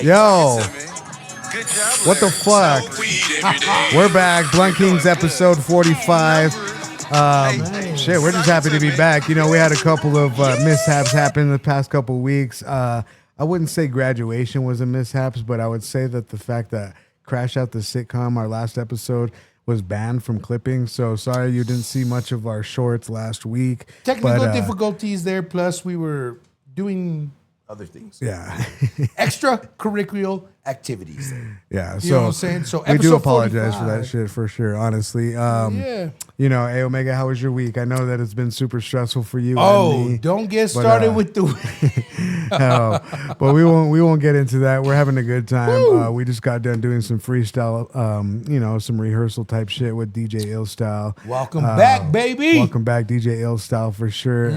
Yo, what the fuck? We're back. Blunt Kings episode 45. Shit, we're just happy to be back. You know, we had a couple of mishaps happen the past couple weeks. I wouldn't say graduation was a mishaps, but I would say that the fact that Crash Out the Sitcom, our last episode, was banned from clipping. So sorry you didn't see much of our shorts last week. Technical difficulties there, plus we were doing other things. Yeah. Extracurricular activities there. Yeah. You know what I'm saying? So we do apologize 45. for that shit for sure, honestly. Yeah. You know, hey, Omega, how was your week? I know that it's been super stressful for you. Oh, and me, don't get started with the but we won't get into that. We're having a good time. We just got done doing some freestyle, you know, some rehearsal type shit with DJ Ill Style. Welcome back, baby. Welcome back, DJ Ill Style, for sure.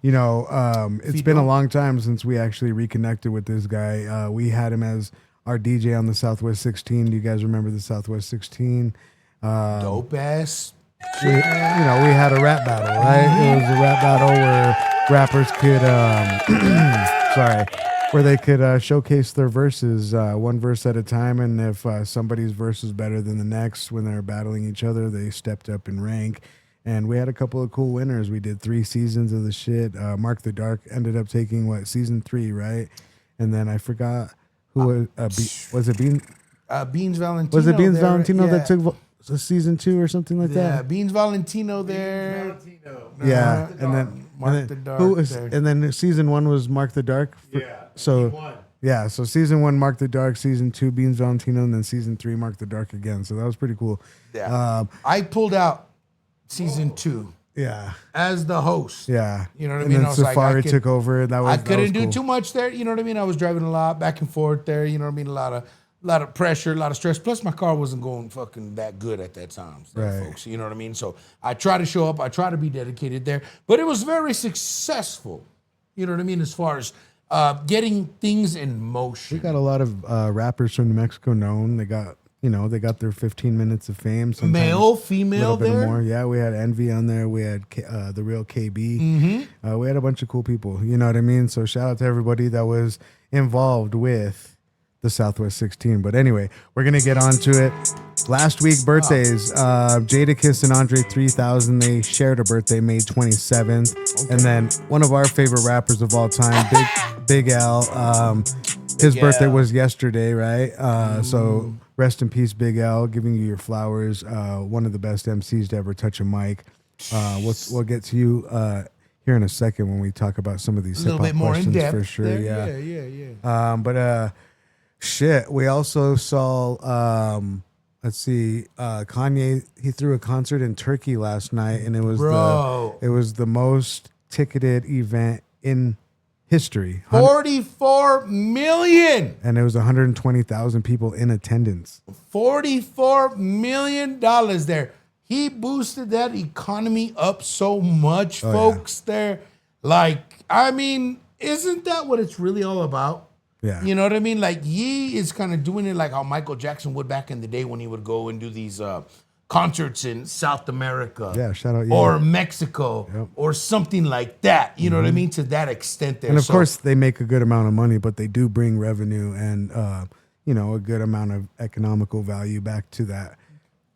You know, it's been a long time since we actually reconnected with this guy. We had him as our DJ on the Southwest 16. Do you guys remember the Southwest 16? Dope ass. We had a rap battle, right? It was a rap battle where rappers could, where they could showcase their verses, one verse at a time. And if somebody's verse was better than the next when they were battling each other, they stepped up in rank. And we had a couple of cool winners. We did 3 seasons of the shit. Mark the Dark ended up taking, season 3, right? And then I forgot who was it Bean? Beans Valentino. Was it Beans there, Valentino that took season 2 or something like that? Yeah, Beans Valentino there. Yeah, and then Mark the Dark. Who was? And then season 1 was Mark the Dark. So season 1 Mark the Dark, season 2 Beans Valentino, and then season 3 Mark the Dark again. So that was pretty cool. Yeah, I pulled out season 2. Yeah, as the host. Yeah, you know what I and mean. Then Safari took over. I couldn't do too much there. You know what I mean. I was driving a lot back and forth there. You know what I mean. A lot of pressure, a lot of stress. Plus, my car wasn't going fucking that good at that time, folks. You know what I mean. So I try to show up. I try to be dedicated there. But it was very successful. You know what I mean. As far as getting things in motion. We got a lot of rappers from New Mexico known. They got. You know, they got their 15 minutes of fame. Male, female, a little bit more. Yeah, we had Envy on there. We had the real KB. We had a bunch of cool people. You know what I mean? So shout out to everybody that was involved with the Southwest 16. But anyway, we're going to get on to it. Last week, birthdays. Jadakiss and Andre 3000, they shared a birthday May 27th. Okay. And then one of our favorite rappers of all time, Big L. His birthday was yesterday, right? So rest in peace, Big L. Giving you your flowers. One of the best MCs to ever touch a mic. We'll get to you here in a second when we talk about some of these hip hop questions for sure. There. Yeah. But shit, we also saw. Let's see. Kanye, he threw a concert in Turkey last night, and it was the most ticketed event in history. 44 million. And there was 120,000 people in attendance. $44 million there. He boosted that economy up so much, folks, there. Like, I mean, isn't that what it's really all about? Yeah. You know what I mean? Like, Ye is kind of doing it like how Michael Jackson would back in the day when he would go and do these concerts in South America. Yeah, shout out. Or Mexico or something like that. You know what I mean? To that extent there. And of course, they make a good amount of money, but they do bring revenue and, you know, a good amount of economical value back to that.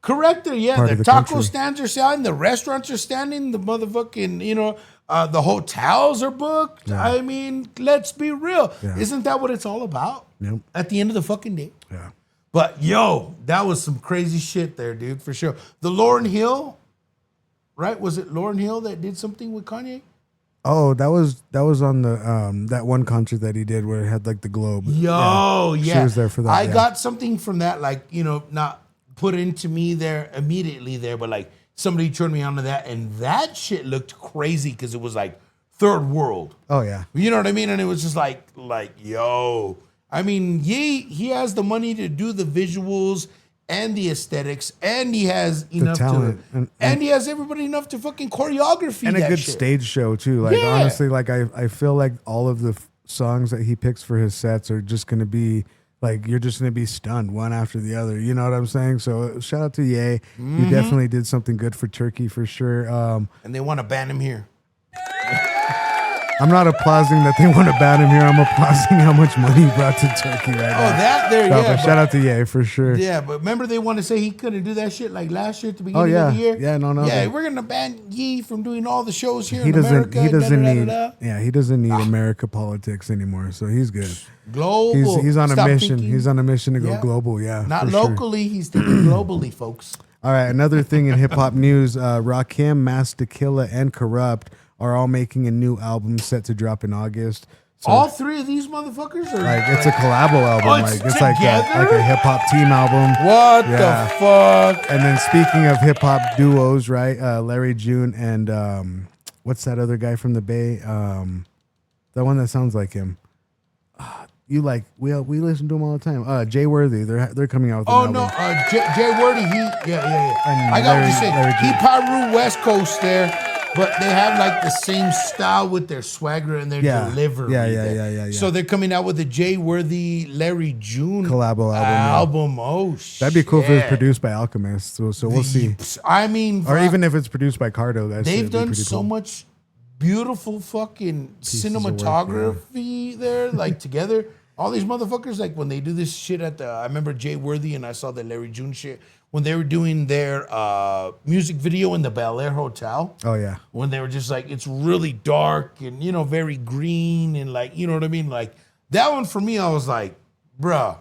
Correct. Yeah, the taco stands are selling, the restaurants are standing, the motherfucking, you know, the hotels are booked. Yeah. I mean, let's be real. Yeah. Isn't that what it's all about? Nope. At the end of the fucking day. Yeah. But yo, that was some crazy shit there, dude, for sure. The Lauryn Hill, right? Was it Lauryn Hill that did something with Kanye? Oh, that was on the that one concert that he did where it had like the globe. Yo, yeah. She was there for that. I got something from that, like, you know, not put into me there immediately there, but like somebody turned me on to that, and that shit looked crazy because it was like third world. Oh yeah. You know what I mean? And it was just like yo. I mean, he has the money to do the visuals and the aesthetics, and he has enough talent. And he has everybody enough to fucking choreography and that a good shit. Stage show too. Like honestly, like I feel like all of the songs that he picks for his sets are just gonna be like you're just gonna be stunned one after the other. You know what I'm saying? So shout out to Ye. You definitely did something good for Turkey for sure. And they want to ban him here. I'm not applauding that they want to ban him here. I'm applauding how much money he brought to Turkey right now. Oh, that there, No, yeah. but shout out to Ye for sure. Yeah, but remember they want to say he couldn't do that shit like last year at the beginning of the year? Yeah, no. Yeah, we're going to ban Ye from doing all the shows here He in doesn't. America. He doesn't need. da-da-da-da-da. Yeah, he doesn't need America politics anymore. So he's good. Global. He's on a Stop mission. thinking- He's on a mission to go Yeah. global. Yeah, Not for sure. locally, he's thinking globally, folks. All right, another thing in hip hop news: Rakim, Master Killa, and Corrupt are all making a new album set to drop in August. So, All three of these motherfuckers are like, it's a collabo album. Oh, it's like it's together? like a hip hop team album. What Yeah. the fuck? And then speaking of hip hop duos, right? Larry June and what's that other guy from the Bay? The one that sounds like him. You like we listen to him all the time. Jay Worthy, they're coming out with an Oh album. no, Jay Wordy, yeah. And I got what you Larry said. He June. Pyru West Coast there, but they have like the same style with their swagger and their Yeah. delivery. Yeah. there. So they're coming out with a Jay Worthy, Larry June Collabo album, Oh shit, That'd be cool if it was produced by Alchemist. So we'll see. I mean, Or even if it's produced by Cardo. they've done so much beautiful fucking Pieces of work, cinematography there, like together. All these motherfuckers, like when they do this shit I remember Jay Worthy and I saw the Larry June shit when they were doing their music video in the Bel Air Hotel. Oh yeah. When they were just like, it's really dark and, very green and like, you know what I mean? Like that one for me, I was like, bruh,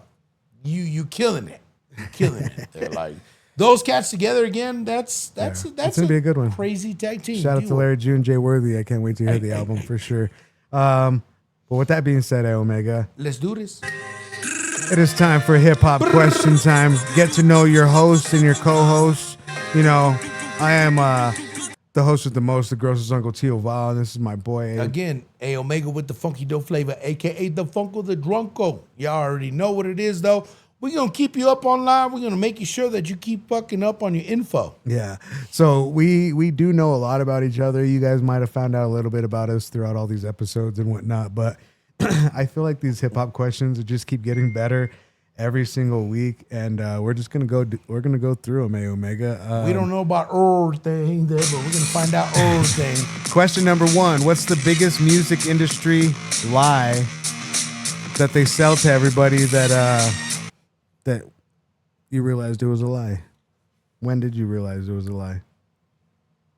you killing it. You killing it. They're like, those cats together again, that's It's gonna be a good one. Crazy tag team. Shout out to Larry June, Jay Worthy. I can't wait to hear the album for sure. But with that being said, Omega, Let's do this. it is time for hip hop question time. Get to know your host and your co-host. I am the host with the most, the grossest Uncle Tio Val. This is my boy. Again, A Omega with the funky dough flavor, aka the Funko the Drunko. Y'all already know what it is, though. We're gonna keep you up online. We're gonna make you sure that you keep fucking up on your info. Yeah. So we do know a lot about each other. You guys might have found out a little bit about us throughout all these episodes and whatnot, but I feel like these hip hop questions just keep getting better every single week, and we're just gonna go. We're gonna go through them, Omega. We don't know about everything there, but we're gonna find out everything. Question number 1: what's the biggest music industry lie that they sell to everybody that you realized it was a lie? When did you realize it was a lie?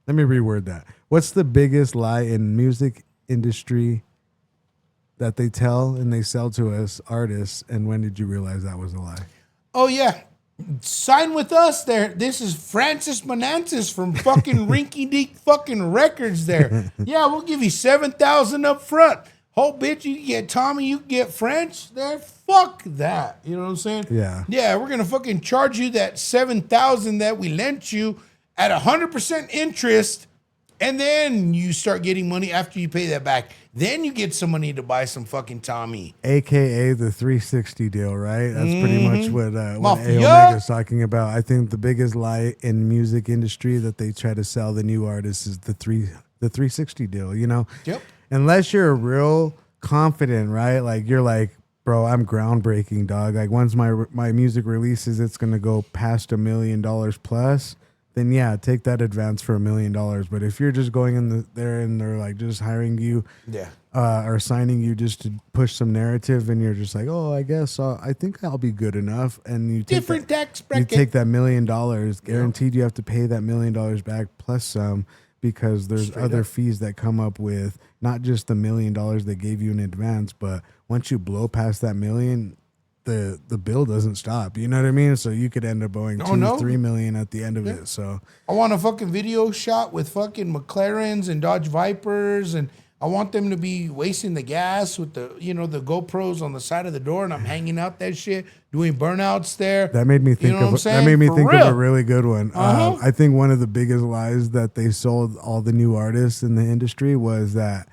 Let me reword that. What's the biggest lie in music industry that they tell and they sell to us artists, and when did you realize that was a lie? Oh yeah, sign with us there. This is Francis Menantis from fucking Rinky Dink fucking Records there. Yeah, we'll give you 7,000 up front. Whole bitch, you can get Tommy, you can get French there. Fuck that. You know what I'm saying? Yeah. Yeah, we're gonna fucking charge you that 7,000 that we lent you at 100% interest, and then you start getting money after you pay that back. Then you get some money to buy some fucking Tommy. AKA the 360 deal, right? That's pretty much what Mafia. Omega's talking about. I think the biggest lie in music industry that they try to sell the new artists is the 360 deal, Yep. Unless you're real confident, right? Like you're like, bro, I'm groundbreaking, dog. Like once my music releases, it's gonna go past $1 million plus. Then yeah, take that advance for $1 million. But if you're just going in there and they're like just hiring you, or signing you just to push some narrative, and you're just like, oh, I guess I think I'll be good enough, and you take Different tax you bracket. take that $1 million, guaranteed you have to pay that $1 million back plus some, because there's Straight other up. fees that come up with not just the $1 million they gave you in advance, but once you blow past that million, the bill doesn't stop. You know what I mean? So you could end up owing $2-3 million at the end of it. So I want a fucking video shot with fucking McLarens and Dodge Vipers, and I want them to be wasting the gas with the the GoPros on the side of the door, and I'm hanging out that shit, doing burnouts there. that made me think know what I'm of saying? that made me For think real. of a really good one. I think one of the biggest lies that they sold all the new artists in the industry was that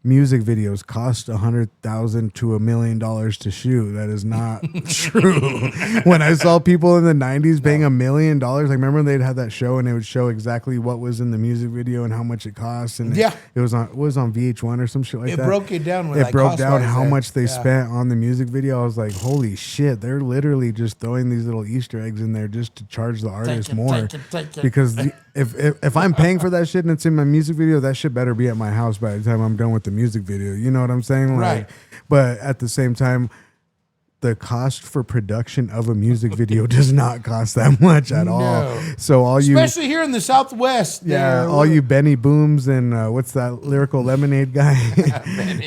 music videos cost $100,000 to $1 million to shoot. That is not true. When I saw people in the 90s paying $1 million, like remember they'd have that show and they would show exactly what was in the music video and how much it cost. And it was on VH1 or some shit like that. It broke it down. It broke down how much they spent on the music video. I was like, holy shit, they're literally just throwing these little Easter eggs in there just to charge the artist more. Because if I'm paying for that shit and it's in my music video, that shit better be at my house by the time I'm done with the music video. You know what I'm saying? Like, right. But at the same time, the cost for production of a music video does not cost that much at all. So all you, especially here in the Southwest, all you Benny Booms and what's that lyrical lemonade guy?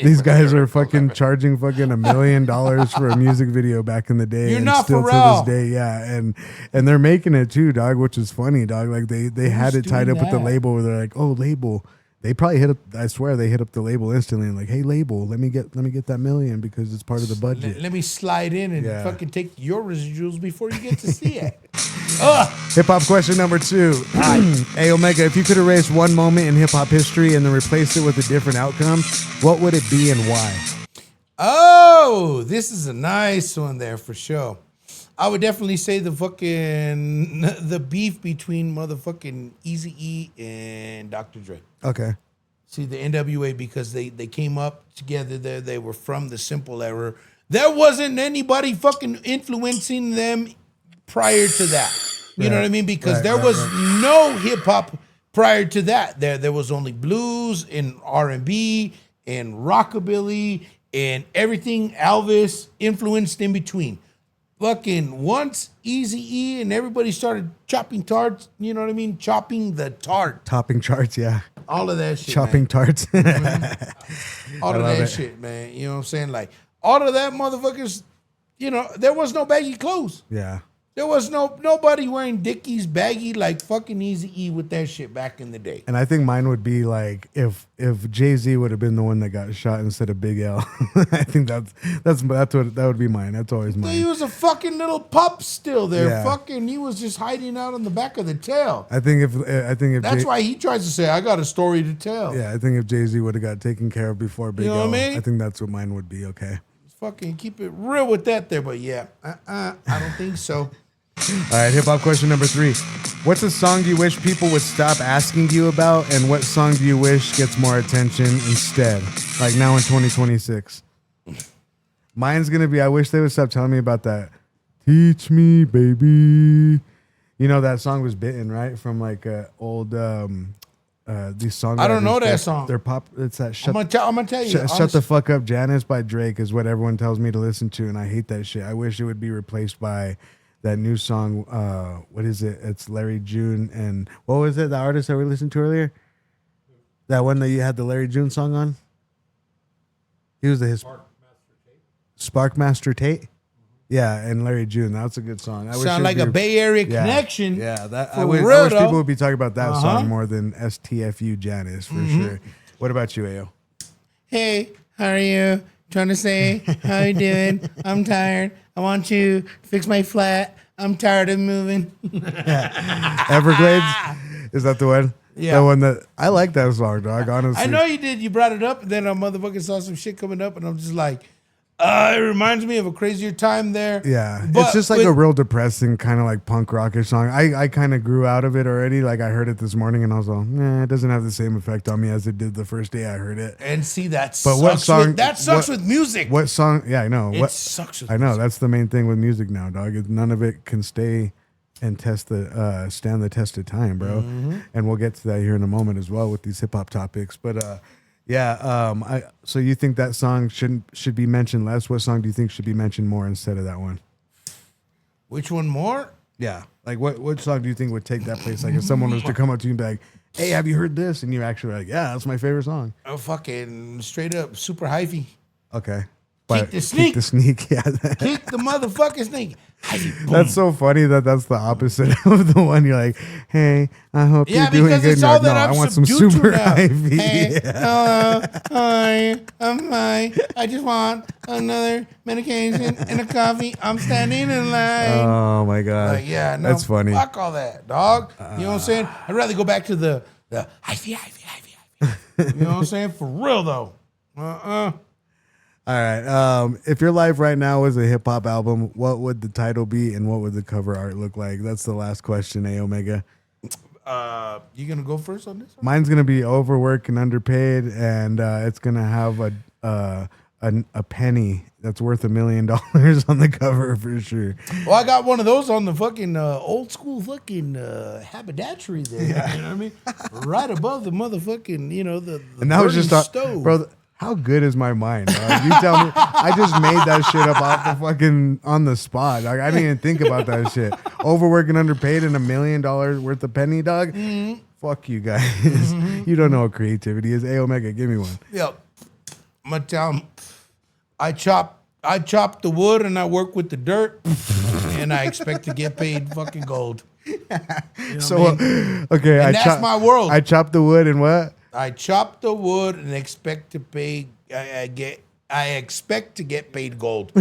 These guys are fucking charging fucking $1 million for a music video back in the day. You're and not still for to real. this day, and they're making it too, dog, which is funny, dog. Like they had it tied up with the label where they're like, oh, label. They probably hit up. I swear they hit up the label instantly and like, hey, label, let me get that $1 million because it's part of the budget. Let me slide in and fucking take your residuals before you get to see it. Hip hop question number 2. Hey Omega, if you could erase one moment in hip hop history and then replace it with a different outcome, what would it be and why? Oh, this is a nice one there for sure. I would definitely say the beef between motherfucking Eazy-E and Dr. Dre. Okay. See, the NWA, because they came up together there. They were from the Simple Era. There wasn't anybody fucking influencing them prior to that. You know what I mean? Because there was no hip hop prior to that. There was only blues and R&B and rockabilly and everything Elvis influenced in between. Fucking once Eazy-E and everybody started chopping tarts, you know what I mean? Chopping the tart. Topping charts, yeah. All of that shit. Chopping tarts. All of that shit, man. You know what I'm saying? Like, all of that motherfuckers, you know, there was no baggy clothes. Yeah. There was nobody wearing Dickies baggy like fucking Eazy-E with that shit back in the day. And I think mine would be like if Jay-Z would have been the one that got shot instead of Big L. I think that would be mine. That's always mine. He was a fucking little pup still there. Yeah. Fucking, he was just hiding out on the back of the tail. I think if That's why he tries to say, I got a story to tell. Yeah, I think if Jay-Z would have got taken care of before Big You know L, what I mean? I think that's what mine would be. Okay. Fucking keep it real with that there, but yeah, I don't think so. All right, hip hop question number 3. What's a song you wish people would stop asking you about, and what song do you wish gets more attention instead? Like now in 2026. Mine's gonna be, I wish they would stop telling me about that. Teach me, baby. You know that song was Bitten, right? From like old these songs. I don't know that song. They're pop. It's that I'm gonna tell you. Shut the fuck up, Janice by Drake is what everyone tells me to listen to, and I hate that shit. I wish it would be replaced by that new song. What is it? It's Larry June and what was it? The artist that we listened to earlier. That one that you had the Larry June song on. He was the Sparkmaster Tate. Yeah, and Larry June. That's a good song. Sound like a Bay Area connection. Yeah, that For I wish real, people would be talking about that song more than STFU Janice for sure. What about you, Ayo? Hey, how are you? Trying to say, how you doing? I'm tired. I want you to fix my flat. I'm tired of moving. Everglades? Is that the one? Yeah. The one that I like that song, dog, honestly. I know you did. You brought it up, and then a motherfucker saw some shit coming up, and I'm just like, it reminds me of a crazier time there. Yeah. But it's just like a real depressing kind of like punk rockish song. I kind of grew out of it already. Like I heard it this morning and I was like, it doesn't have the same effect on me as it did the first day I heard it. And see, that But what song? That sucks with music. What song? Yeah, I know. It What sucks with I know. music. That's the main thing with music now, dog. None of it can stay and stand the test of time, bro. And we'll get to that here in a moment as well with these hip hop topics. But so you think that song should be mentioned less? What song do you think should be mentioned more instead of that one? Which one more? Yeah. Like what song do you think would take that place? Like if someone was to come up to you and be like, hey, have you heard this? And you're actually like, yeah, that's my favorite song. Oh, fucking straight up super hyphy. Okay. Kick the sneak. Kick the sneak, yeah. Kick the motherfucking sneak. That's so funny that's the opposite of the one. You're like, hey, I hope you're doing because good. it's And you're all like, that no, I'm I want some subdued to super now. Ivy. Hey, Yeah. hi, I'm fine. I just want another medication and a coffee. I'm standing in line. Oh my god. Like, yeah, no, that's funny. Fuck all that, dog. You know what I'm saying? I'd rather go back to the Ivy. You know what I'm saying? For real though. All right. If your life right now was a hip hop album, what would the title be and what would the cover art look like? That's the last question, A Omega. You gonna go first on this one? Mine's gonna be overworked and underpaid, and it's gonna have a penny that's worth $1 million on the cover for sure. Well, I got one of those on the fucking old school fucking haberdashery there. Yeah. You know what I mean? Right above the motherfucking, the and that was just stove. Bro, how good is my mind? You tell me. I just made that shit up off the fucking on the spot. Like, I didn't even think about that shit. Overworked and underpaid and $1 million worth of penny, dog. Mm-hmm. Fuck you guys. Mm-hmm. You don't know what creativity is. A Omega, give me one. Yep. I'm gonna tell 'em, I chop the wood and I work with the dirt, and I expect to get paid fucking gold. You know so okay, and that's my world. I chop the wood and what? I chop the wood and expect to pay. I expect to get paid gold,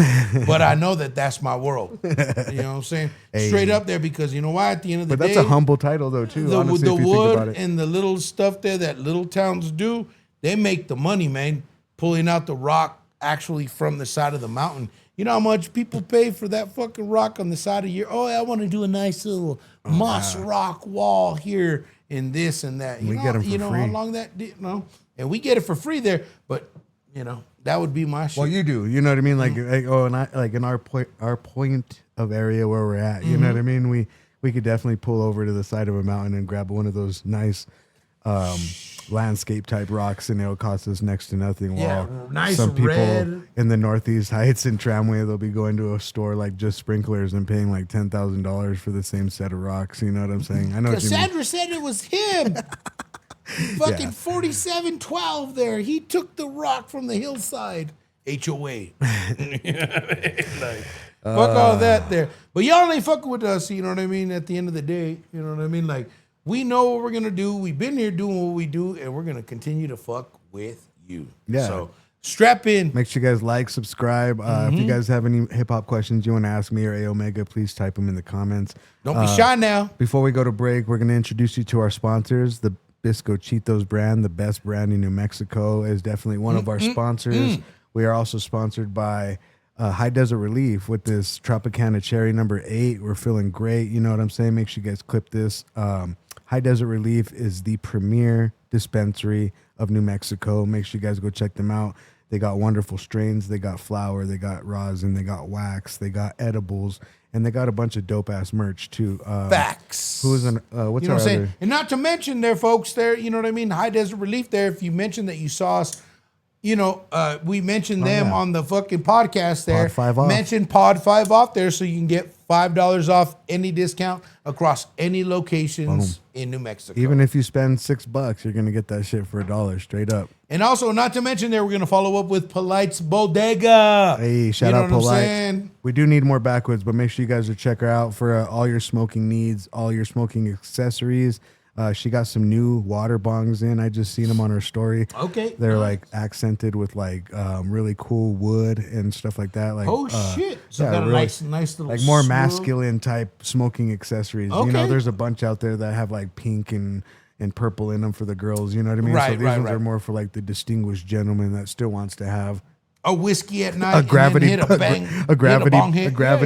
but I know that that's my world. You know what I'm saying? Hey. Straight up there, because you know why? At the end of the day, but that's a humble title though too. Honestly, the wood and the little stuff there that little towns do, they make the money, man. Pulling out the rock actually from the side of the mountain. You know how much people pay for that fucking rock on the side of your? Oh, I want to do a nice little moss rock wall here. And this and that. We get them for free. How long that and we get it for free there, but that would be my shit. Well, you do. You know what I mean? Like in our point of area where we're at, you know what I mean? We could definitely pull over to the side of a mountain and grab one of those nice landscape type rocks, and it'll cost us next to nothing. Yeah, while nice some people red. In the Northeast Heights and Tramway, they'll be going to a store like Just Sprinklers and paying like $10,000 for the same set of rocks. You know what I'm saying? I know. Cassandra said it was him. Fucking 4712 there. He took the rock from the hillside. HOA. Fuck all that there. But y'all ain't fucking with us, you know what I mean? At the end of the day, you know what I mean? Like, we know what we're going to do. We've been here doing what we do, and we're going to continue to fuck with you. Yeah. So strap in. Make sure you guys like, subscribe. If you guys have any hip-hop questions you want to ask me or A Omega, please type them in the comments. Don't be shy now. Before we go to break, we're going to introduce you to our sponsors. The Bisco Cheetos brand, the best brand in New Mexico, is definitely one of our sponsors. We are also sponsored by High Desert Relief with this Tropicana Cherry number 8. We're feeling great. You know what I'm saying? Make sure you guys clip this. High Desert Relief is the premier dispensary of New Mexico. Make sure you guys go check them out. They got wonderful strains. They got flour. They got rosin. They got wax. They got edibles. And they got a bunch of dope-ass merch, too. Facts. Who's in, what's you know our what I'm saying? other? And not to mention there, folks, there, you know what I mean? High Desert Relief there, if you mentioned that you saw us, we mentioned them on the fucking podcast there. Pod 5 off. Mention Pod 5 off there so you can get $5 off any discount across any locations in New Mexico. Even if you spend $6, you're going to get that shit for $1 straight up. And also, not to mention there, we're going to follow up with Polite's Bodega. Hey, shout out Polite. We do need more backwoods, but make sure you guys are check her out for all your smoking needs, all your smoking accessories. She got some new water bongs in. I just seen them on her story. Okay. They're like accented with like really cool wood and stuff like that. Like shit. So got a really, nice little like more swirl. Masculine type smoking accessories. Okay. You know, there's a bunch out there that have like pink and purple in them for the girls. You know what I mean? Right, so these ones are more for like the distinguished gentleman that still wants to have a whiskey at night, a gravity, and then hit a gravity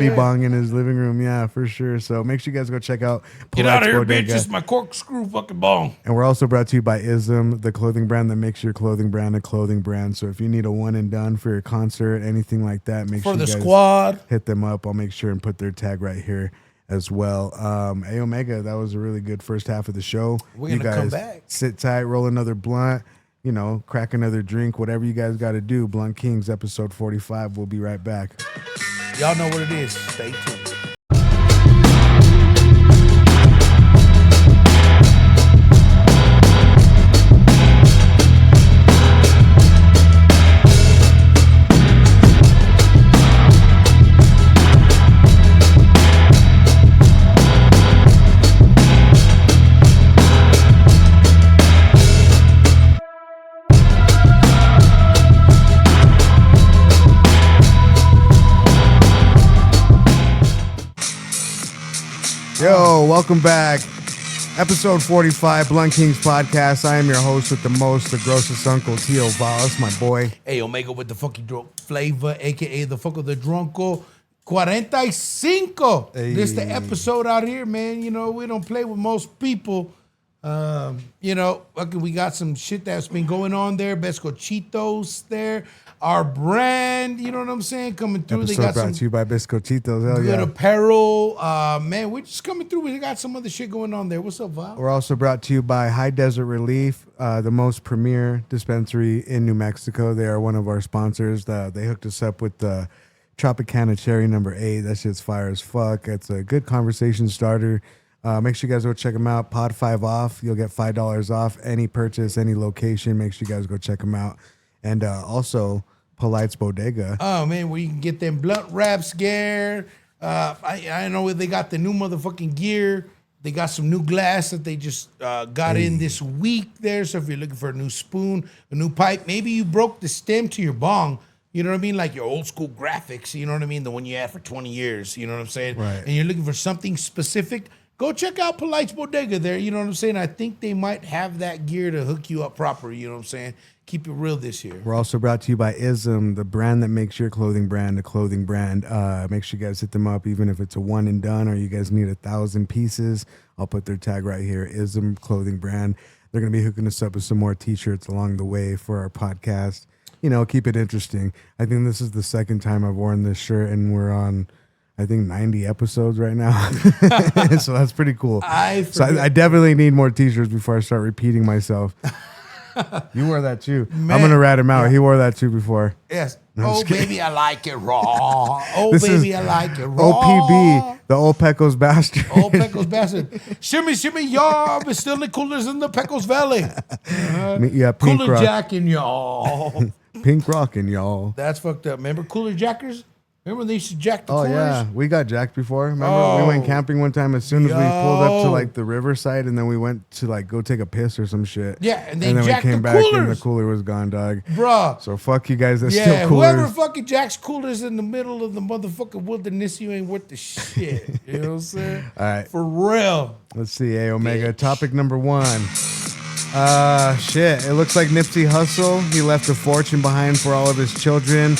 bong bong in his living room. Yeah, for sure. So make sure you guys go check out. Get out of here, bitch! It's my corkscrew fucking bong. And we're also brought to you by Ism, the clothing brand that makes your clothing brand a clothing brand. So if you need a one and done for your concert, anything like that, make sure you guys squad hit them up. I'll make sure and put their tag right here as well. A Omega, that was a really good first half of the show. We're gonna come back. Sit tight, roll another blunt. Crack another drink, whatever you guys got to do. Blunt Kings, episode 45. We'll be right back. Y'all know what it is. Stay tuned. Yo, welcome back. Episode 45, Blunt Kings Podcast. I am your host with the most, the grossest uncle, Tio Valas, my boy. Hey, Omega with the funky drunk flavor, a.k.a. the fuck of the drunko. 45. Hey. This the episode out here, man. You know, we don't play with most people. You know, we got some shit that's been going on there. Biscochitos there. Our brand, you know what I'm saying, coming through. Episode They got brought some to you by Biscochitos. Hell good yeah. apparel. Man, we're just coming through. We got some other shit going on there. What's up, Val? We're also brought to you by High Desert Relief, the most premier dispensary in New Mexico. They are one of our sponsors. They hooked us up with the Tropicana Cherry number 8. That shit's fire as fuck. It's a good conversation starter. Make sure you guys go check them out. Pod 5 off. You'll get $5 off any purchase, any location. Make sure you guys go check them out. And also, Polite's Bodega. Oh, man, where you can get them blunt wraps gear. I know they got the new motherfucking gear. They got some new glass that they just got in this week there. So if you're looking for a new spoon, a new pipe, maybe you broke the stem to your bong. You know what I mean? Like your old school graphics, you know what I mean? The one you had for 20 years, you know what I'm saying? Right. And you're looking for something specific, go check out Polite's Bodega there, you know what I'm saying? I think they might have that gear to hook you up proper, you know what I'm saying? Keep it real this year. We're also brought to you by Ism, the brand that makes your clothing brand a clothing brand. Make sure you guys hit them up, even if it's a one and done or you guys need 1,000 pieces. I'll put their tag right here, Ism Clothing Brand. They're going to be hooking us up with some more t-shirts along the way for our podcast. You know, keep it interesting. I think this is the second time I've worn this shirt, and we're on, I think, 90 episodes right now. So that's pretty cool. I definitely need more t-shirts before I start repeating myself. You wore that too. Man, I'm gonna rat him out. Yeah. He wore that too before. Yes. No, oh baby, I like it raw. Oh this baby, I like it raw. OPB, the old Pecos bastard. Old Pecos bastard. Shimmy, y'all. But still the coolers in the Pecos Valley. Yeah, pink Cooler rock. jacking y'all. Pink rockin' y'all. That's fucked up. Remember cooler jackers? Remember when they used to jack the coolers? Oh, yeah. We got jacked before. Remember we went camping one time as soon as we pulled up to, like, the riverside, and then we went to, like, go take a piss or some shit. Yeah, and then jacked we came the back coolers. and the cooler was gone, dog. Bruh. So fuck you guys. That's still coolers. Whoever fucking jacks coolers in the middle of the motherfucking wilderness, you ain't worth the shit. You know what I'm saying? All right. For real. Let's see, A Omega. Topic number 1. Shit. It looks like Nipsey Hussle. He left a fortune behind for all of his children.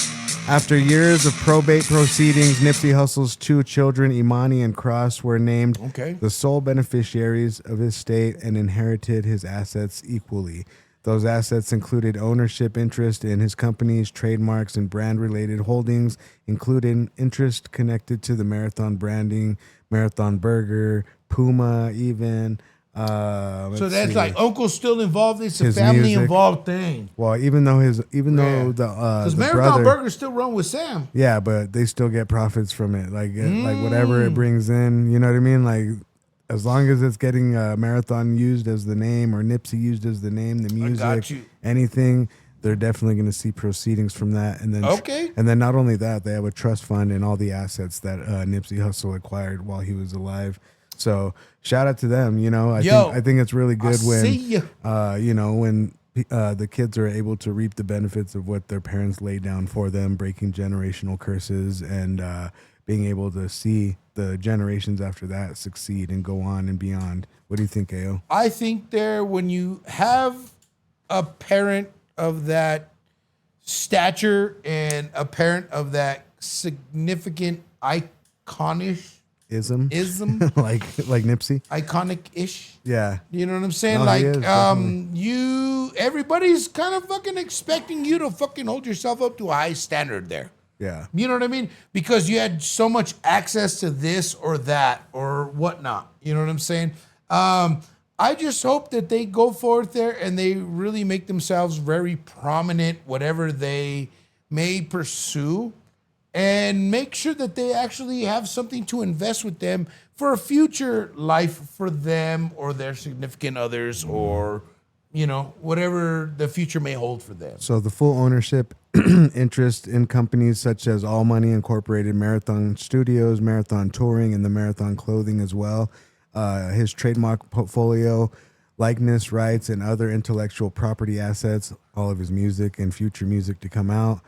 After years of probate proceedings, Nipsey Hussle's 2 children, Imani and Cross, were named the sole beneficiaries of his estate and inherited his assets equally. Those assets included ownership interest in his company's trademarks and brand-related holdings, including interest connected to the Marathon branding, Marathon Burger, Puma, even. So that's like Uncle's still involved. It's a family involved thing. Well, even though because Marathon Burger still run with Sam. Yeah, but they still get profits from it. Like whatever it brings in, you know what I mean? Like as long as it's getting Marathon used as the name or Nipsey used as the name, the music, anything, they're definitely going to see proceedings from that. And then and then not only that, they have a trust fund and all the assets that Nipsey Hussle acquired while he was alive. So shout out to them. You know, I think it's really good when you know, when the kids are able to reap the benefits of what their parents laid down for them, breaking generational curses and being able to see the generations after that succeed and go on and beyond. What do you think, Ao? I think when you have a parent of that stature and a parent of that significant iconish Ism like Nipsey, iconic-ish. Yeah, you know what I'm saying. Everybody's kind of fucking expecting you to fucking hold yourself up to a high standard there. Yeah, you know what I mean, because you had so much access to this or that or whatnot. You know what I'm saying. I just hope that they go forth there and they really make themselves very prominent, whatever they may pursue. And make sure that they actually have something to invest with them for a future life for them or their significant others or, you know, whatever the future may hold for them. So the full ownership interest in companies such as All Money Incorporated, Marathon Studios, Marathon Touring, and the Marathon Clothing as well. His trademark portfolio likeness rights, and other intellectual property assets, all of his music and future music to come out.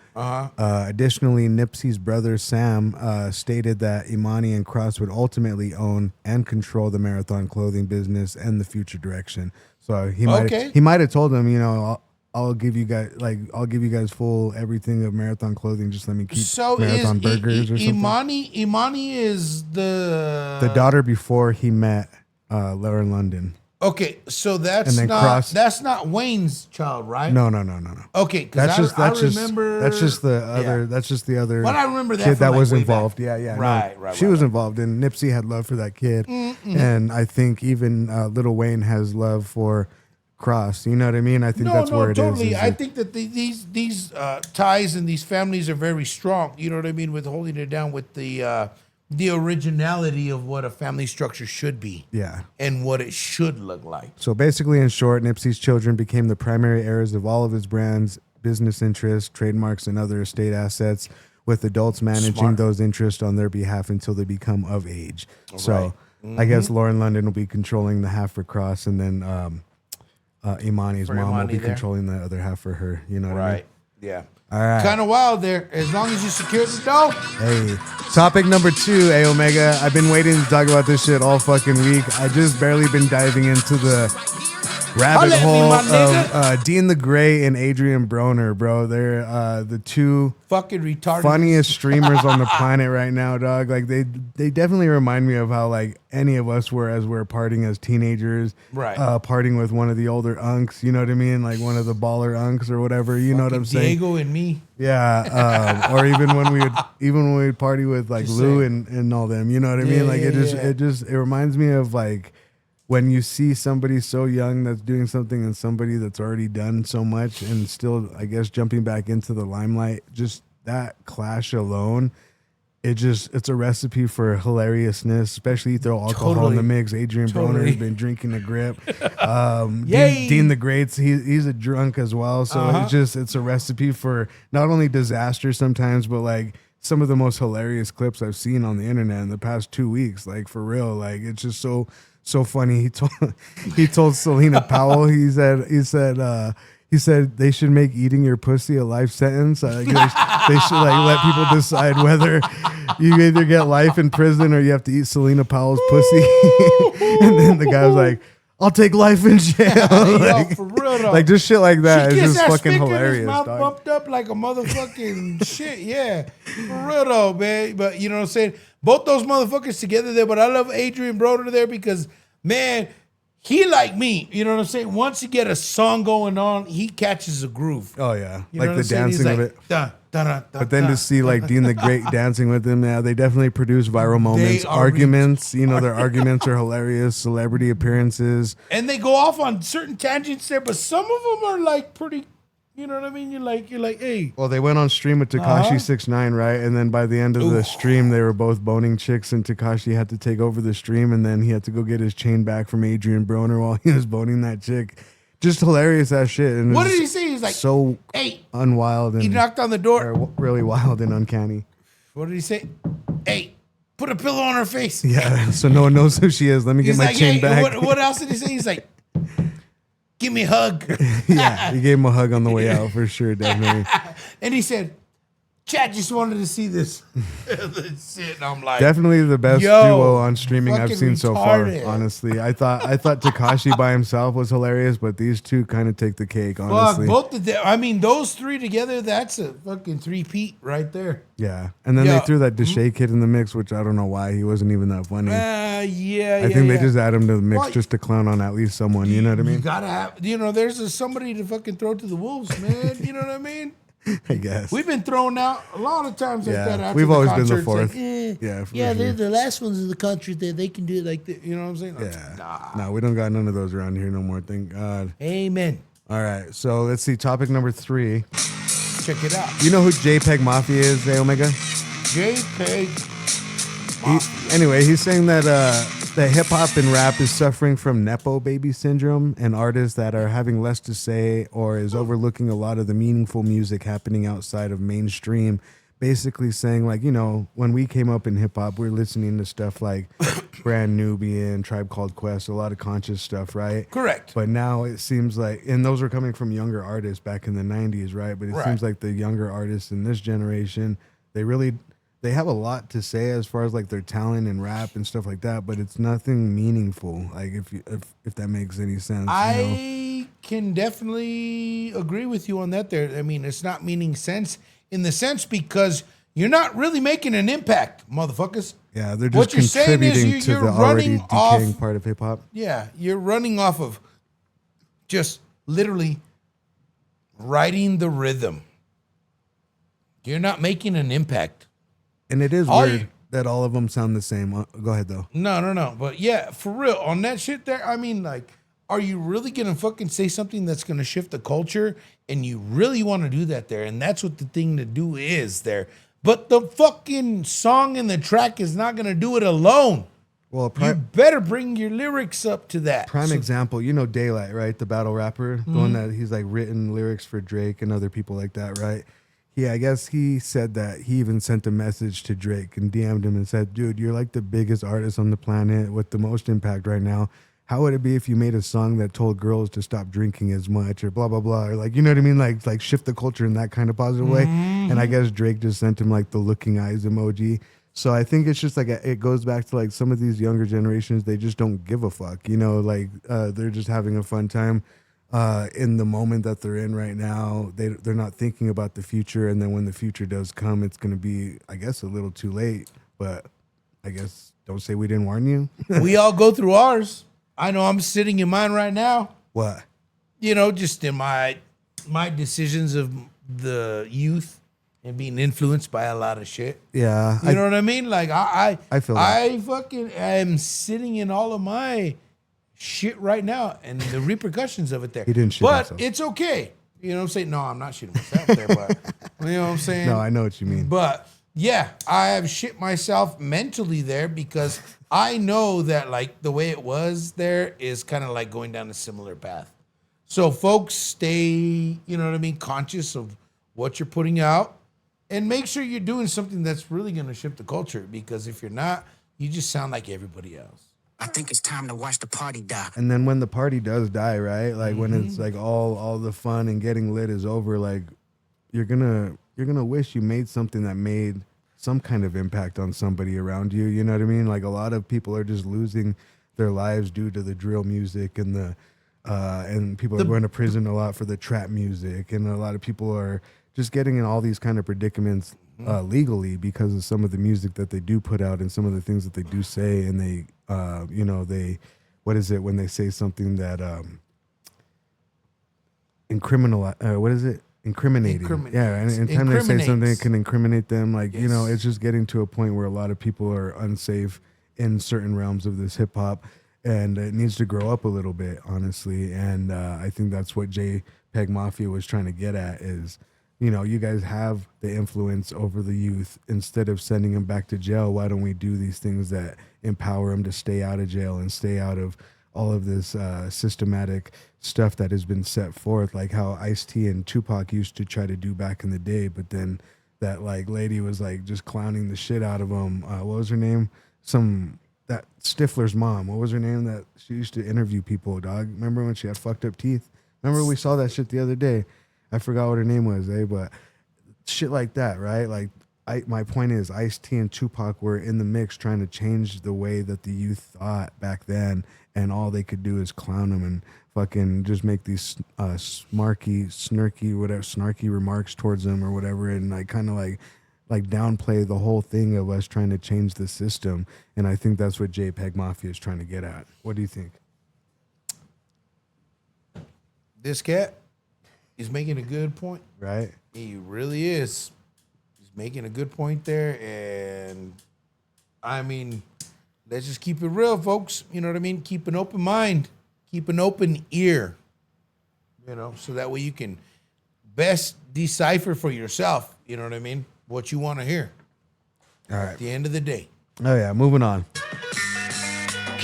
Additionally, Nipsey's brother Sam stated that Imani and Cross would ultimately own and control the Marathon clothing business and the future direction. So he might have told him, you know, I'll give you guys full everything of Marathon clothing. Just let me keep Marathon burgers or something. Imani is the daughter before he met Lauren London. Okay, so that's not Wayne's child, right? No. Okay, because I remember that's just the other. But I remember that kid that like was way involved. back. Yeah. Right. She was involved, and Nipsey had love for that kid, and I think even Lil Wayne has love for Cross. You know what I mean? I think that's where it is. Totally. I think that these ties and these families are very strong. You know what I mean? With holding it down with the originality of what a family structure should be. Yeah. And what it should look like. So basically, in short, Nipsey's children became the primary heirs of all of his brands, business interests, trademarks, and other estate assets, with adults managing those interests on their behalf until they become of age. So I guess Lauren London will be controlling the half for Cross, and then Imani's mom will be controlling the other half for her. You know what I mean? Yeah. All right. Kind of wild there. As long as you secure the dough. Hey, topic number 2, A Omega. I've been waiting to talk about this shit all fucking week. I just barely been diving into the rabbit hole of DEEN The Great and Adrian Broner, bro. They're the two fucking retarded funniest streamers on the planet right now, dog. Like they definitely remind me of how like any of us were as we're partying as teenagers, right? Partying with one of the older unks, you know what I mean? Like one of the baller unks or whatever, you know what I'm saying? Diego and me. Yeah, or even when we would party with like just Lou and all them, you know what I mean? Like it reminds me of like when you see somebody so young that's doing something and somebody that's already done so much and still, I guess, jumping back into the limelight, just that clash alone, it's a recipe for hilariousness, especially you throw alcohol in the mix. Adrian Broner has been drinking a grip. DEEN The Great, he's a drunk as well. So it's a recipe for not only disaster sometimes, but like some of the most hilarious clips I've seen on the internet in the past 2 weeks. Like for real, like it's just so funny. He told Selena Powell, he said they should make eating your pussy a life sentence. They should like let people decide whether you either get life in prison or you have to eat Selena Powell's pussy. And then the guy was like, I'll take life in jail. Like, yo, for real though. Like just shit like that. It's just fucking hilarious. His mouth bumped up like a motherfucking shit. Yeah, for real though, man. But you know what I'm saying? Both those motherfuckers together there. But I love Adrian Broner there because, man, he like me. You know what I'm saying? Once you get a song going on, he catches a groove. Oh yeah, you know like the dancing of it. But then to see like DEEN The Great dancing with him, yeah, they definitely produce viral moments. Arguments, their arguments are hilarious. Celebrity appearances, and they go off on certain tangents there. But some of them are like pretty. You know what I mean? You're like, hey. Well, they went on stream with Tekashi 6ix9ine, right? And then by the end of the stream, they were both boning chicks, and Tekashi had to take over the stream, and then he had to go get his chain back from Adrian Broner while he was boning that chick. Just hilarious ass shit. And what did he say? He's like, so hey, unwild and he knocked on the door. Really wild and uncanny. What did he say? Hey, put a pillow on her face. Yeah, so no one knows who she is. Let me get my chain back. What else did he say? He's like, give me a hug. Yeah, he gave him a hug on the way out for sure, definitely. And he said, Chad just wanted to see this. Shit, and I'm like, definitely the best duo on streaming I've seen so far. retarded. Honestly, I thought Tekashi by himself was hilarious, but these two kind of take the cake. Honestly, those three together, that's a fucking three-peat right there. Yeah, and then they threw that Deshae kid in the mix, which I don't know why he wasn't even that funny. I think they just add him to the mix just to clown on at least someone. You know what I mean? You gotta have, there's somebody to fucking throw to the wolves, man. You know what I mean? I guess we've been thrown out a lot of times like that. After we've always been the concerts, fourth. Like, they're the last ones in the country that they can do it like that. You know what I'm saying? Yeah. No, we don't got none of those around here no more. Thank God. Amen. All right, so let's see. Topic number 3. Check it out. You know who JPEG Mafia is, Omega? JPEG Mafia. Anyway, he's saying that that hip hop and rap is suffering from Nepo baby syndrome, and artists that are having less to say or is overlooking a lot of the meaningful music happening outside of mainstream. Basically saying, like, when we came up in hip hop, we were listening to stuff like Brand Nubian, Tribe Called Quest, a lot of conscious stuff, right? Correct. But now it seems like, and those are coming from younger artists back in the 90s, right? But it seems like the younger artists in this generation, they have a lot to say as far as like their talent and rap and stuff like that, but it's nothing meaningful. Like if that makes any sense. I can definitely agree with you on that there. I mean, it's not meaning sense in the sense because you're not really making an impact, motherfuckers. Yeah, they're just contributing to the already decaying part of hip hop. Yeah, you're running off of just literally writing the rhythm. You're not making an impact. And it is weird that all of them sound the same. Go ahead, though. No. But yeah, for real, on that shit there, I mean, like, are you really going to fucking say something that's going to shift the culture? And you really want to do that there? And that's what the thing to do is there. But the fucking song and the track is not going to do it alone. Well, you better bring your lyrics up to that. Prime example, you know Daylight, right? The battle rapper, the one that he's like written lyrics for Drake and other people like that, right? Yeah, I guess he said that he even sent a message to Drake and DM'd him and said, dude, you're like the biggest artist on the planet with the most impact right now. How would it be if you made a song that told girls to stop drinking as much or blah, blah, blah? Or like, you know what I mean? Like shift the culture in that kind of positive way. And I guess Drake just sent him like the looking eyes emoji. So I think it's just like, it goes back to like some of these younger generations, they just don't give a fuck, you know, like they're just having a fun time. In the moment that they're in right now, they're not thinking about the future, and then when the future does come, it's going to be, I guess, a little too late. But I guess don't say we didn't warn you. We all go through ours. I know I'm sitting in mine right now. What? You know, just in my decisions of the youth and being influenced by a lot of shit. Yeah, you know what I mean. Like I feel that. I fucking am sitting in all of my shit right now and the repercussions of it there. He didn't shit but himself. It's okay. You know what I'm saying? No, I'm not shitting myself there, but you know what I'm saying? No, I know what you mean. But yeah, I have shit myself mentally there because I know that like the way it was there is kind of like going down a similar path. So folks, stay, you know what I mean, conscious of what you're putting out and make sure you're doing something that's really going to shift the culture, because if you're not, you just sound like everybody else. I think it's time to watch the party die. And then when the party does die, right? Like when it's like all the fun and getting lit is over, like you're gonna wish you made something that made some kind of impact on somebody around you. You know what I mean? Like a lot of people are just losing their lives due to the drill music and the and people are going to prison a lot for the trap music, and a lot of people are just getting in all these kind of predicaments legally because of some of the music that they do put out and some of the things that they do say, and they you know, they, what is it when they say something that what is it? Incriminating. Yeah, and anytime they say something that can incriminate them, like, you know, it's just getting to a point where a lot of people are unsafe in certain realms of this hip hop, and it needs to grow up a little bit, honestly. And I think that's what JPEG Mafia was trying to get at is, you know, you guys have the influence over the youth. Instead of sending them back to jail, why don't we do these things that empower them to stay out of jail and stay out of all of this systematic stuff that has been set forth, like how Ice-T and Tupac used to try to do back in the day, but then that like lady was like just clowning the shit out of them. What was her name? That Stifler's mom. What was her name? That she used to interview people, dog. Remember when she had fucked up teeth? Remember we saw that shit the other day. I forgot what her name was, but shit like that, right? Like, my point is, Ice-T and Tupac were in the mix trying to change the way that the youth thought back then, and all they could do is clown them and fucking just make these snarky remarks towards them or whatever, and like kind of like downplay the whole thing of us trying to change the system. And I think that's what JPEG Mafia is trying to get at. What do you think? This cat, he's making a good point. Right? He really is. He's making a good point there. And I mean, let's just keep it real, folks. You know what I mean? Keep an open mind. Keep an open ear. You know, so that way you can best decipher for yourself, you know what I mean, what you want to hear. All right. At the end of the day. Oh, yeah. Moving on.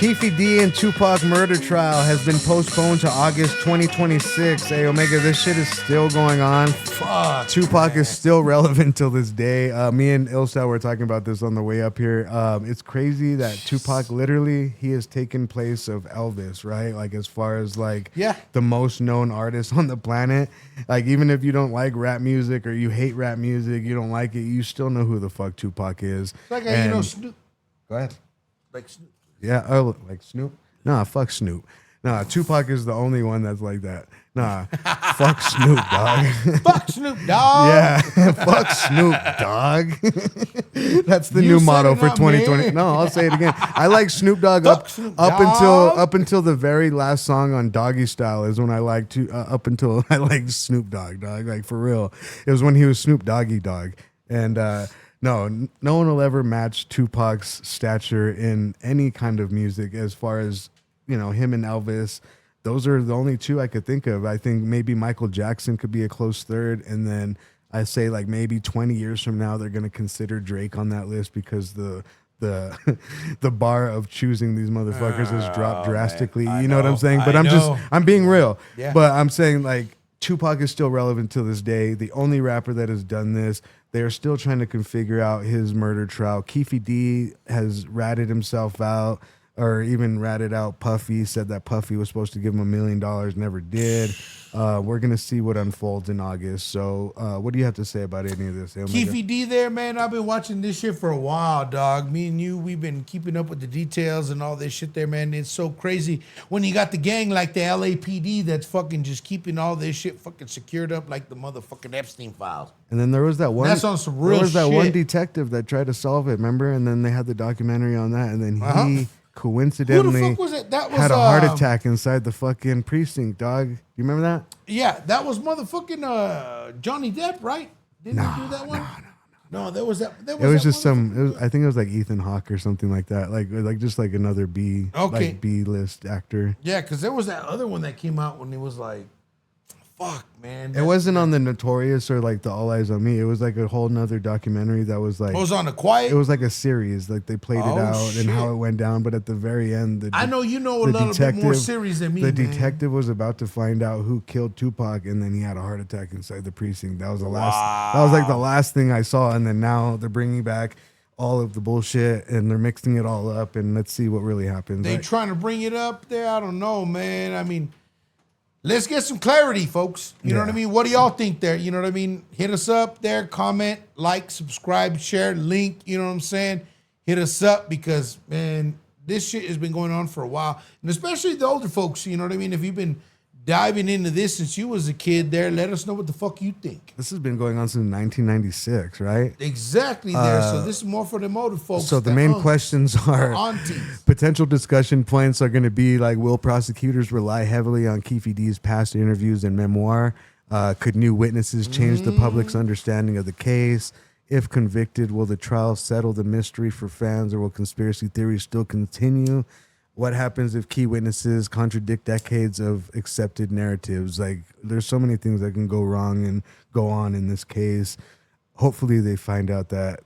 Keefe D and Tupac murder trial has been postponed to August 2026. Hey, Omega, this shit is still going on. Fuck, Tupac is still relevant till this day. Me and Ilsa were talking about this on the way up here. It's crazy that Tupac literally, he has taken place of Elvis, right? Like as far as like the most known artist on the planet. Like even if you don't like rap music or you hate rap music, you don't like it, you still know who the fuck Tupac is. It's like you know Snoop. Go ahead. Like Snoop. Yeah, oh, like Snoop? Nah, fuck Snoop. Nah, Tupac is the only one that's like that. Nah, fuck Snoop, dog. Fuck Snoop, dog. Yeah, fuck Snoop, dog. That's the new motto for 2020. No, I'll say it again. I like Snoop Dogg up until the very last song on Doggy Style is when I like to up until I like Snoop Dogg, dog. Like for real, it was when he was Snoop Doggy Dogg, and no one will ever match Tupac's stature in any kind of music as far as, you know, him and Elvis. Those are the only two I could think of. I think maybe Michael Jackson could be a close third. And then I say like maybe 20 years from now, they're going to consider Drake on that list because the bar of choosing these motherfuckers has dropped drastically. You know what I'm saying? But I'm being real. Yeah. But I'm saying like Tupac is still relevant to this day. The only rapper that has done this. They are still trying to figure out his murder trial. Keefe D has ratted himself out, or even ratted out Puffy, said that Puffy was supposed to give him $1 million, never did. We're going to see what unfolds in August. So what do you have to say about any of this? Keefe D there, man. I've been watching this shit for a while, dog. Me and you, we've been keeping up with the details and all this shit there, man. It's so crazy when you got the gang like the LAPD that's fucking just keeping all this shit fucking secured up like the motherfucking Epstein files. And then there was that one. That's on some real shit. There was that one detective that tried to solve it, remember? And then they had the documentary on that, and then he coincidentally who the fuck was it? That was, had a heart attack inside the fucking precinct, dog. You remember that? Yeah, that was motherfucking Johnny Depp, right? Didn't he do that one? No, there was that. It was just some. I think it was like Ethan Hawke or something like that. Like just like another B list actor. Yeah, because there was that other one that came out when he was like, fuck, man. It wasn't on the Notorious or like the All Eyes on Me. It was like a whole nother documentary that was like. It was on The Quiet? It was like a series. Like they played it out and how it went down. But at the very end, I know you know a little bit more series than me, The detective was about to find out who killed Tupac, and then he had a heart attack inside the precinct. That was the last. That was like the last thing I saw. And then now they're bringing back all of the bullshit and they're mixing it all up. And let's see what really happens. They trying to bring it up there. I don't know, man. I mean. Let's get some clarity, folks. You know what I mean? What do y'all think there? You know what I mean? Hit us up there, comment, like, subscribe, share, link. You know what I'm saying? Hit us up because, man, this shit has been going on for a while. And especially the older folks, you know what I mean? If you've been diving into this since you was a kid there, let us know what the fuck you think. This has been going on since 1996, right? Exactly there. So this is more for the older folks. So the main questions are potential discussion points are going to be like, will prosecutors rely heavily on Keefe D's past interviews and memoir? Could new witnesses change the public's understanding of the case? If convicted, will the trial settle the mystery for fans, or will conspiracy theories still continue? What happens if key witnesses contradict decades of accepted narratives? Like, there's so many things that can go wrong and go on in this case. Hopefully they find out that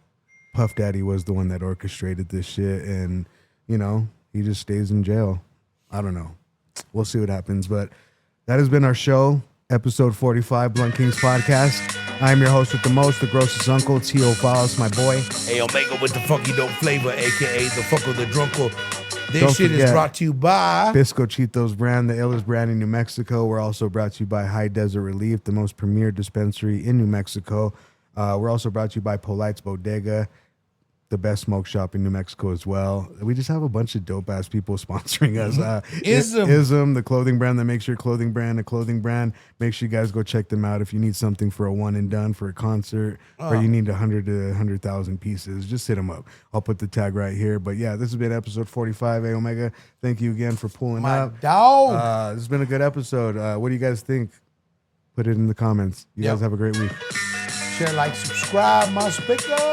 Puff Daddy was the one that orchestrated this shit and, you know, he just stays in jail. I don't know. We'll see what happens. But that has been our show, episode 45, Blunt Kings Podcast. I'm your host with the most, the grossest uncle, T.O. Falls, my boy. Hey, Omega with the funky dope flavor, a.k.a. the fucker, the drunkle. This shit is brought to you by Bisco Cheetos brand, the illest brand in New Mexico. We're also brought to you by High Desert Relief, the most premier dispensary in New Mexico. We're also brought to you by Polite's Bodega, the best smoke shop in New Mexico as well. We just have a bunch of dope ass people sponsoring us. Ism, the clothing brand that makes your clothing brand a clothing brand. Make sure you guys go check them out if you need something for a one and done for a concert, or you need 100 to 100,000 pieces. Just hit them up. I'll put the tag right here. But yeah, this has been episode 45. Hey Omega, thank you again for pulling up. Dog. This has been a good episode. What do you guys think? Put it in the comments. You guys have a great week. Share, like, subscribe, my speaker.